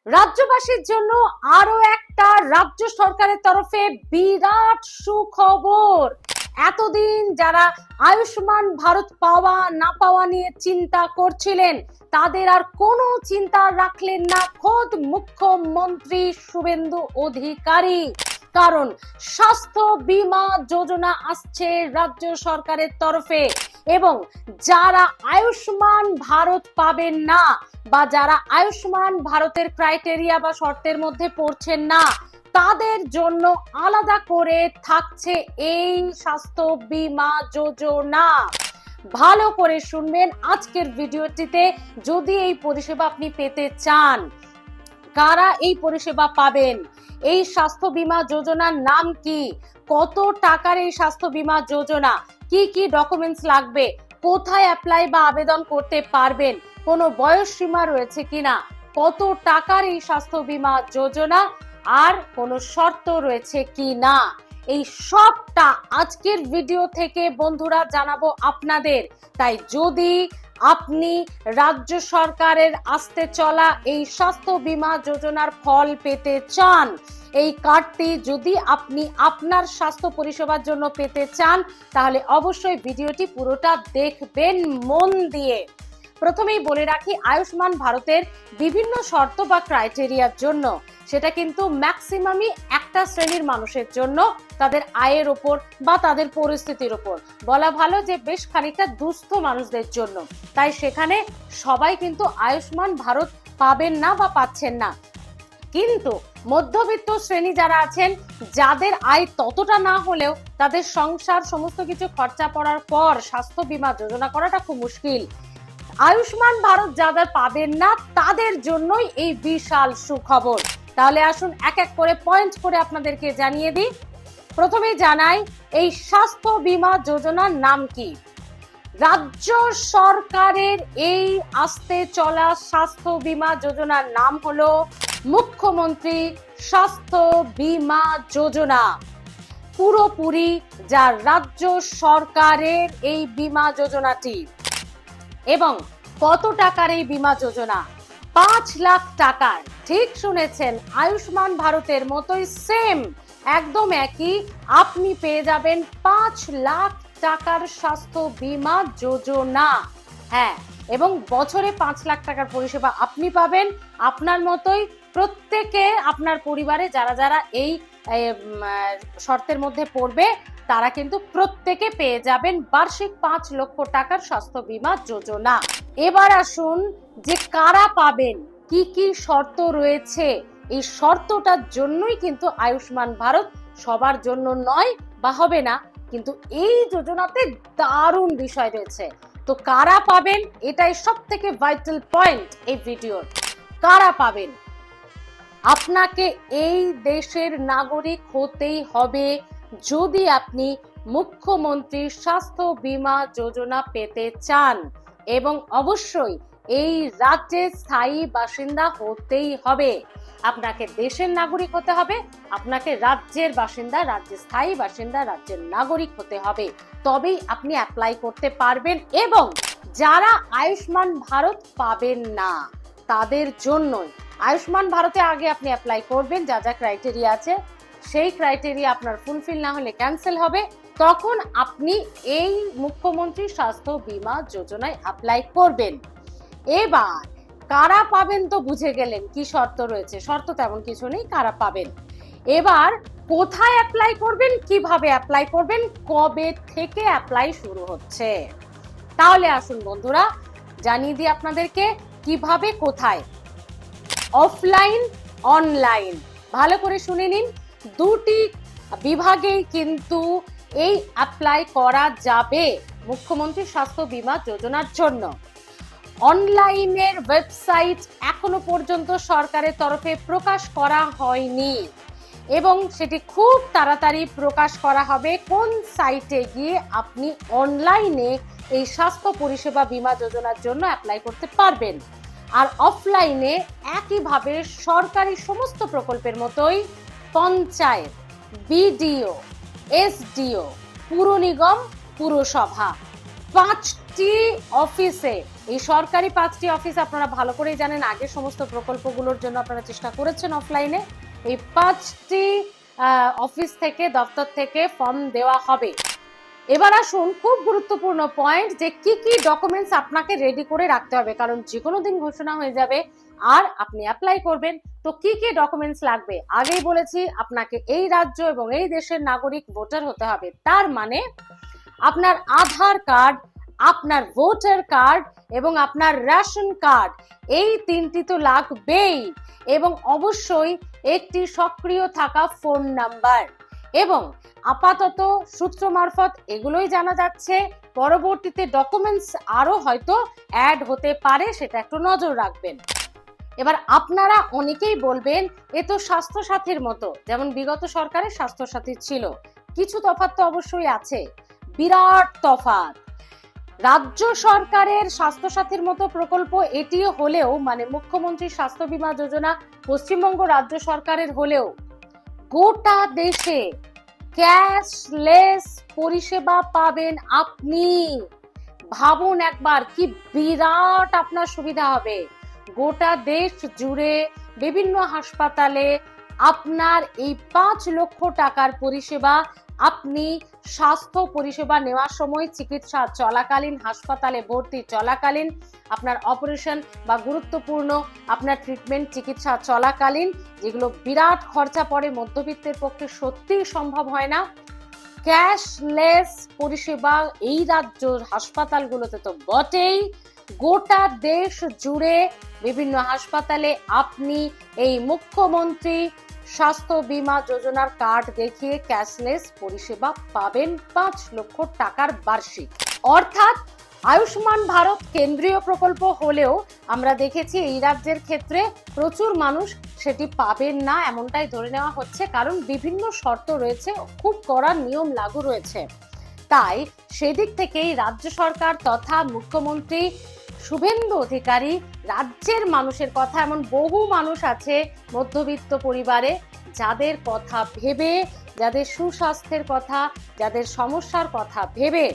রাজ্যবাসীর জন্য আরো একটা রাজ্য সরকারের তরফে বিরাট সুখবর। এতদিন যারা আয়ুষ্মান ভারত পাওয়া না পাওয়া নিয়ে চিন্তা করছিলেন তাদের আর কোনো চিন্তা রাখলেন না খোদ মুখ্যমন্ত্রী শুভেন্দু অধিকারী। কারণ স্বাস্থ্য বীমা যোজনা আসছে রাজ্য সরকারের তরফে এবং যারা আয়ুষ্মান ভারত পাবেন না বা যারা আয়ুষ্মান ভারতের ক্রাইটেরিয়া বা শর্তের মধ্যে পড়ছেন না তাদের জন্য আলাদা করে থাকছে এই স্বাস্থ্য বীমা যোজনা। ভালো করে শুনবেন আজকের ভিডিওটিতে। যদি এই পরিষেবা আপনি পেতে চান, কারা এই পরিষেবা পাবেন, এই স্বাস্থ্য বীমা যোজনার নাম কি, কত টাকার এই স্বাস্থ্য বীমা যোজনা, কি কি ডকুমেন্টস লাগবে, কোথায় অ্যাপ্লাই বা আবেদন করতে পারবেন, কোনো বয়স সীমা রয়েছে কিনা, কত টাকার এই স্বাস্থ্য বীমা যোজনা আর কোনো শর্ত রয়েছে কিনা, এই সবটা আজকের ভিডিও থেকে বন্ধুরা জানাবো আপনাদের। তাই যদি আপনি রাজ্য সরকারের আসতে চলা এই স্বাস্থ্য বীমা যোজনার ফল পেতে চান, এই কার্ডটি যদি আপনি আপনার স্বাস্থ্য পরিষেবার জন্য পেতে চান তাহলে অবশ্যই ভিডিওটি পুরোটা দেখবেন মন দিয়ে। প্রথমেই বলে রাখি, আয়ুষ্মান ভারতের বিভিন্ন শর্ত বা ক্রাইটেরিয়ার জন্য সেটা কিন্তু ম্যাক্সিমামই একটা শ্রেণীর মানুষের জন্য, তাদের আয়ের ওপর বা তাদের পরিস্থিতির ওপর, বলা ভালো যে বেশ খানিকটা দুস্থ মানুষদের জন্য। তাই সেখানে সবাই কিন্তু আয়ুষ্মান ভারত পাবেন না বা পাচ্ছেন না। কিন্তু মধ্যবিত্ত শ্রেণী যারা আছেন, যাদের আয় ততটা না হলেও তাদের সংসার সমস্ত কিছু খরচা পড়ার পর স্বাস্থ্য বীমা যোজনা করাটা খুব মুশকিল, আয়ুষ্মান ভারত যারা পাবেন না তাদের জন্যই এই বিশাল সুখবর। তাহলে আসুন এক এক করে পয়েন্ট করে আপনাদেরকে জানিয়ে দিই। প্রথমে জানাই এই স্বাস্থ্য বীমা যোজনার নাম কি। রাজ্য সরকারের এই আসতে চলা স্বাস্থ্য বীমা যোজনার নাম হলো মুখ্যমন্ত্রী স্বাস্থ্য বীমা যোজনা। পুরোপুরি যা রাজ্য সরকারের এই বীমা যোজনাটি। এবং কত টাকার এই বীমা যোজনা? 5 লাখ টাকার। ঠিক শুনেছেন, আয়ুষ্মান ভারতের মতোই সেম, একদম একই, আপনি পেয়ে যাবেন 5 লাখ টাকার স্বাস্থ্য বীমা যোজনা। হ্যাঁ, এবং বছরে 5 লাখ টাকার পরিষেবা আপনি পাবেন, আপনার মতোই প্রত্যেকে, আপনার পরিবারে যারা যারা এই শর্তের মধ্যে পড়বে তারা কিন্তু প্রত্যেকে পেয়ে যাবেন বার্ষিক 5 লক্ষ টাকার স্বাস্থ্য বীমা যোজনা। এবার আসুন যে কারা পাবেন, কি কি শর্ত রয়েছে। এই শর্তটার জন্যই কিন্তু আয়ুষ্মান ভারত সবার জন্য নয় বা হবে না, কিন্তু এই যোজনাতে দারুণ বিষয় রয়েছে। তো কারা পাবেন, এটাই সব থেকে ভাইটাল পয়েন্ট এই ভিডিওর। কারা পাবেন? আপনাকে এই দেশের নাগরিক হতেই হবে যদি আপনি মুখ্যমন্ত্রীর স্বাস্থ্য বীমা যোজনা পেতে চান, এবং অবশ্যই এই রাজ্যের স্থায়ী বাসিন্দা হতেই হবে। আপনাকে দেশের নাগরিক হতে হবে, আপনাকে রাজ্যের বাসিন্দা, রাজ্যের স্থায়ী বাসিন্দা, রাজ্যের নাগরিক হতে হবে, তবেই আপনি অ্যাপ্লাই করতে পারবেন। এবং যারা আয়ুষ্মান ভারত পাবেন না তাদের জন্যই আয়ুষ্মান ভারতে আগে আপনি অ্যাপ্লাই করবেন, যা যা ক্রাইটেরিয়া আছে সেই ক্রাইটেরিয়া আপনার ফুলফিল না হলে ক্যান্সেল হবে, তখন আপনি এই মুখ্যমন্ত্রী স্বাস্থ্য বীমা যোজনায় অ্যাপ্লাই করবেন। এবার কারা পাবেন তো বুঝে গেলেন কি শর্ত রয়েছে। শর্ত তেমন কিছু নেই, কারা পাবেন। এবার কোথায় অ্যাপ্লাই করবেন, কিভাবে অ্যাপ্লাই করবেন, কবে থেকে অ্যাপ্লাই শুরু হচ্ছে। তাহলে আসুন বন্ধুরা জানিয়ে দিই আপনাদেরকে কিভাবে, কোথায়। Offline, online. ভালো করে শুনে নিন, দুটি বিভাগেই কিন্তু এই অ্যাপ্লাই করা যাবে মুখ্যমন্ত্রী স্বাস্থ্য বীমা যোজনার জন্য। অনলাইনের ওয়েবসাইট এখনো পর্যন্ত সরকারের তরফে প্রকাশ করা হয়নি এবং সেটি খুব তাড়াতাড়ি প্রকাশ করা হবে কোন সাইটে গিয়ে আপনি অনলাইনে এই স্বাস্থ্য পরিষেবা বীমা যোজনার জন্য অ্যাপ্লাই করতে পারবেন। আর অফলাইনে একইভাবে সরকারি সমস্ত প্রকল্পের মতোই পঞ্চায়েত, বিডিও, এসডিও, পুর নিগম, পুরসভা 5টি অফিসে, এই সরকারি 5টি অফিস আপনারা ভালো করেই জানেন, আগে সমস্ত প্রকল্পগুলোর জন্য আপনারা চেষ্টা করেছেন অফলাইনে। এই 5টি অফিস থেকে, দপ্তর থেকে ফর্ম দেওয়া হবে। এবার আসুন খুব গুরুত্বপূর্ণ পয়েন্ট, যে কি কি ডকুমেন্টস আপনাকে রেডি করে রাখতে হবে, কারণ যে কোনো দিন ঘোষণা হয়ে যাবে আর আপনি অ্যাপ্লাই করবেন, তো কি কি ডকুমেন্টস লাগবে। আগেই বলেছি আপনাকে এই রাজ্য এবং এই দেশের নাগরিক ভোটার হতে হবে, তার মানে আপনার আধার কার্ড, আপনার ভোটার কার্ড এবং আপনার রেশন কার্ড, এই 3টি তো লাগবেই, এবং অবশ্যই একটি সক্রিয় থাকা ফোন নাম্বার। এবং আপাতত সূত্র মারফত এগুলোই জানা যাচ্ছে, পরবর্তীতে ডকুমেন্টস আরো হয়তো অ্যাড হতে পারে, সেটা একটু নজর রাখবেন। এবার আপনারা অনেকেই বলবেন এ তো স্বাস্থ্য সাথীর মতো, যেমন বিগত সরকারের স্বাস্থ্য সাথী ছিল, কিছু তফাৎ তো অবশ্যই আছে, বিরাট তফাৎ। রাজ্য সরকারের স্বাস্থ্য সাথীর মতো প্রকল্প এটি হলেও, মানে মুখ্যমন্ত্রীর স্বাস্থ্য বীমা যোজনা পশ্চিমবঙ্গ রাজ্য সরকারের হলেও, গোটা দেশে ক্যাশলেস পরিষেবা পাবেন আপনি। ভাবুন একবার, কি বিরাট আপনার সুবিধা হবে। গোটা দেশ জুড়ে বিভিন্ন হাসপাতালে আপনার এই 5 লক্ষ টাকার পরিষেবা আপনি স্বাস্থ্য পরিষেবা নেওয়ার সময়, চিকিৎসা চলাকালীন, হাসপাতালে ভর্তি চলাকালীন, আপনার অপারেশন বা গুরুত্বপূর্ণ আপনার ট্রিটমেন্ট চিকিৎসা চলাকালীন, যেগুলো বিরাট খরচা পড়ে, মধ্যবিত্তের পক্ষে সত্যিই সম্ভব হয় না, ক্যাশলেস পরিষেবা এই রাজ্যের হাসপাতালগুলোতে তো বটেই, গোটা দেশ জুড়ে বিভিন্ন হাসপাতালে আপনি এই মুখ্যমন্ত্রী স্বাস্থ্য বীমা যোজনার কার্ড দেখিয়ে ক্যাশলেস পরিষেবা পাবেন 5 লক্ষ টাকার বার্ষিক। অর্থাৎ আয়ুষ্মান ভারত কেন্দ্রীয় প্রকল্প হলেও আমরা দেখেছি এই রাজ্যের ক্ষেত্রে প্রচুর মানুষ সেটি পাবেন না, এমনটাই ধরে নেওয়া হচ্ছে, কারণ বিভিন্ন শর্ত রয়েছে, খুব কড়া নিয়ম লাগু রয়েছে। তাই সেদিক থেকেই রাজ্য সরকার তথা মুখ্যমন্ত্রী শুভেন্দু অধিকারী রাজ্যের মানুষের কথা, এমন বহু মানুষ আছে মধ্যবিত্ত পরিবারে, যাদের কথা ভেবে, যাদের সুস্বাস্থ্যের কথা, যাদের সমস্যার কথা ভেবে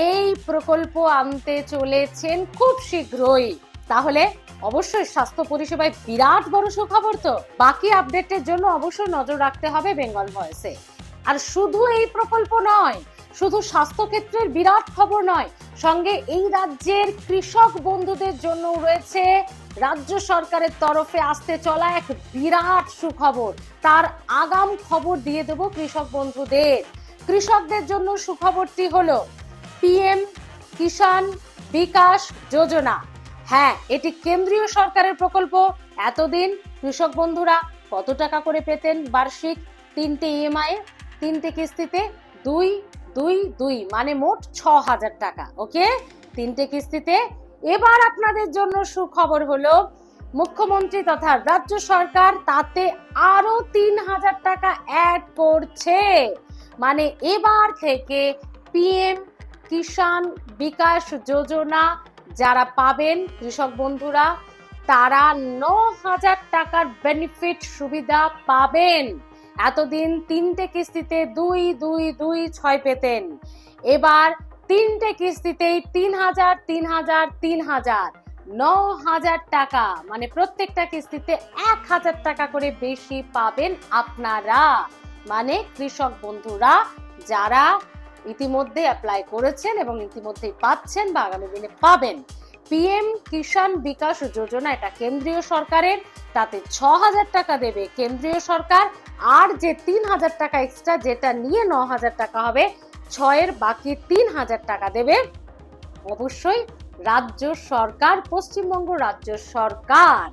এই প্রকল্প আনতে চলেছেন খুব শীঘ্রই। তাহলে অবশ্যই স্বাস্থ্য পরিষেবায় বিরাট বড় সুখবর। তো বাকি আপডেটের জন্য অবশ্যই নজর রাখতে হবে বেঙ্গল ভয়েসে। আর শুধু এই প্রকল্প নয়, শুধু স্বাস্থ্য ক্ষেত্রের বিরাট খবর নয়, সঙ্গে এই রাজ্যের কৃষক বন্ধুদের জন্য রয়েছে রাজ্য সরকারের তরফে আসতে চলা এক বিরাট সুখবর। তার আগাম খবর দিয়ে দেব কৃষক বন্ধুদের। কৃষকদের জন্য সুখবরটি হলো পিএম কিষাণ বিকাশ যোজনা। হ্যাঁ, এটি কেন্দ্রীয় সরকারের প্রকল্প। এতদিন কৃষক বন্ধুরা কত টাকা করে পেতেন বার্ষিক? 3টে ইএমআই, 3টে কিস্তিতে 2-2-2, মানে মোট 6,000 টাকা। ওকে, 3টে কিস্তিতে। এবার আপনাদের জন্য সুখবর হলো মুখ্যমন্ত্রী তথা রাজ্য সরকার তাতে আরো 3,000 টাকা অ্যাড করছে। মানে এবার থেকে পিএম কিষাণ বিকাশ যোজনা যারা পাবেন কৃষক বন্ধুরা, তারা 9,000 টাকার বেনিফিট সুবিধা পাবেন। এতদিন 3টে কিস্তিতে 2-2-2-6 পেতেন, এবার 3টে কিস্তিতেই 3,000 3,000 3,000 9,000 টাকা, মানে প্রত্যেকটা কিস্তিতে 1,000 টাকা করে বেশি পাবেন আপনারা। মানে কৃষক বন্ধুরা যারা ইতিমধ্যে অ্যাপ্লাই করেছেন এবং ইতিমধ্যেই পাচ্ছেন বা আগামী দিনে পাবেন, পিএম কিষাণ বিকাশ যোজনা এটা কেন্দ্রীয় সরকারের, তাতে 6,000 টাকা দেবে কেন্দ্রীয় সরকার, আর যে 3,000 টাকা এক্সট্রা যেটা নিয়ে 9,000 টাকা হবে, 6-এর বাকি 3,000 টাকা দেবে অবশ্যই রাজ্য সরকার, পশ্চিমবঙ্গ রাজ্য সরকার।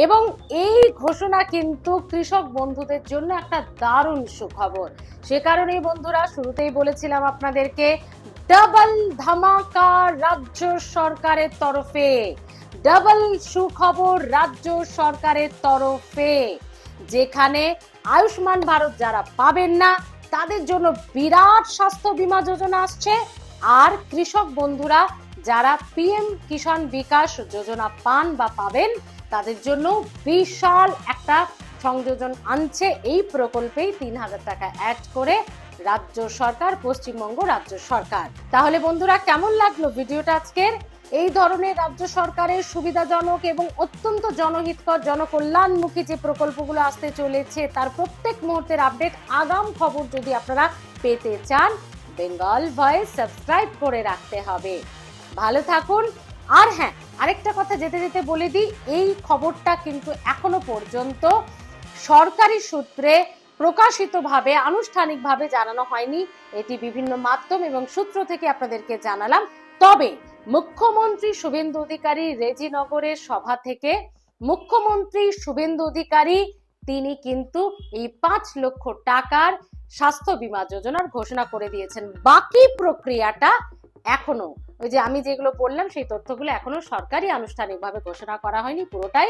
এবং এই ঘোষণা কিন্তু কৃষক বন্ধুদের জন্য একটা দারুণ সুখবর। সে কারণেই বন্ধুরা শুরুতেই বলেছিলাম আপনাদেরকে, ডাবল ধামাকা রাজ্য সরকারের তরফে, ডাবল সুখবর রাজ্য সরকারের তরফে, যেখানে আয়ুষ্মান ভারত যারা পাবেন না তাদের জন্য বিরাট স্বাস্থ্য বীমা যোজনা আসছে, আর কৃষক বন্ধুরা যারা পিএম কিষাণ বিকাশ যোজনা পান বা পাবেন তাদের জন্য বিশাল একটা সংযোজন আনছে এই প্রকল্পেই 3,000 টাকা অ্যাড করে রাজ্য সরকার, পশ্চিমবঙ্গ রাজ্য সরকার। তাহলে বন্ধুরা, কেমন লাগলো ভিডিওটা আজকের? এই ধরনের রাজ্য সরকারের সুবিধাজনক এবং অত্যন্ত জনহিতকর, জনকল্যাণমুখী যে প্রকল্পগুলো আসতে চলেছে তার প্রত্যেক মুহূর্তের আপডেট, আগাম খবর যদি আপনারা পেতে চান, বেঙ্গল ভয়েস সাবস্ক্রাইব করে রাখতে হবে। ভালো থাকুন। আর হ্যাঁ, আরেকটা কথা যেতে যেতে বলে দিই, এই খবরটা কিন্তু এখনো পর্যন্ত সরকারি সূত্রে প্রকাশিতভাবে আনুষ্ঠানিকভাবে জানানো হয়নি। এটি বিভিন্ন মাধ্যম এবং সূত্র থেকে আপনাদেরকে জানালাম। তবে মুখ্যমন্ত্রী শুভেন্দু অধিকারী রেজিনগরের সভা থেকে মুখ্যমন্ত্রী শুভেন্দু অধিকারী তিনি কিন্তু এই 5 লক্ষ টাকার স্বাস্থ্য বীমা যোজনার ঘোষণা করে দিয়েছেন। বাকি প্রক্রিয়াটা এখনো, ওই যে আমি যেগুলো বললাম সেই তথ্যগুলো এখনো সরকারি আনুষ্ঠানিকভাবে ঘোষণা করা হয়নি, পুরোটাই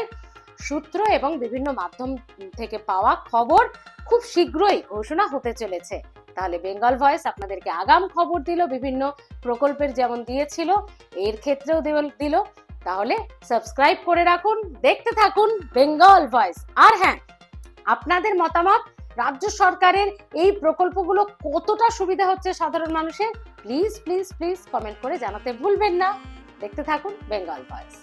সূত্র এবং বিভিন্ন মাধ্যম থেকে পাওয়া খবর। খুব শীঘ্রই ঘোষণা হতে চলেছে। তাহলে বেঙ্গল ভয়েস আপনাদেরকে আগাম খবর দিল, বিভিন্ন প্রকল্পের যেমন দিয়েছিল এর ক্ষেত্রেও দিল। তাহলে সাবস্ক্রাইব করে রাখুন, দেখতে থাকুন বেঙ্গল ভয়েস। আর হ্যাঁ, আপনাদের মতামত, রাজ্য সরকারের এই প্রকল্পগুলো কতটা সুবিধা হচ্ছে সাধারণ মানুষের, প্লিজ প্লিজ প্লিজ কমেন্ট করে জানাতে ভুলবেন না। দেখতে থাকুন বেঙ্গল ভয়েস।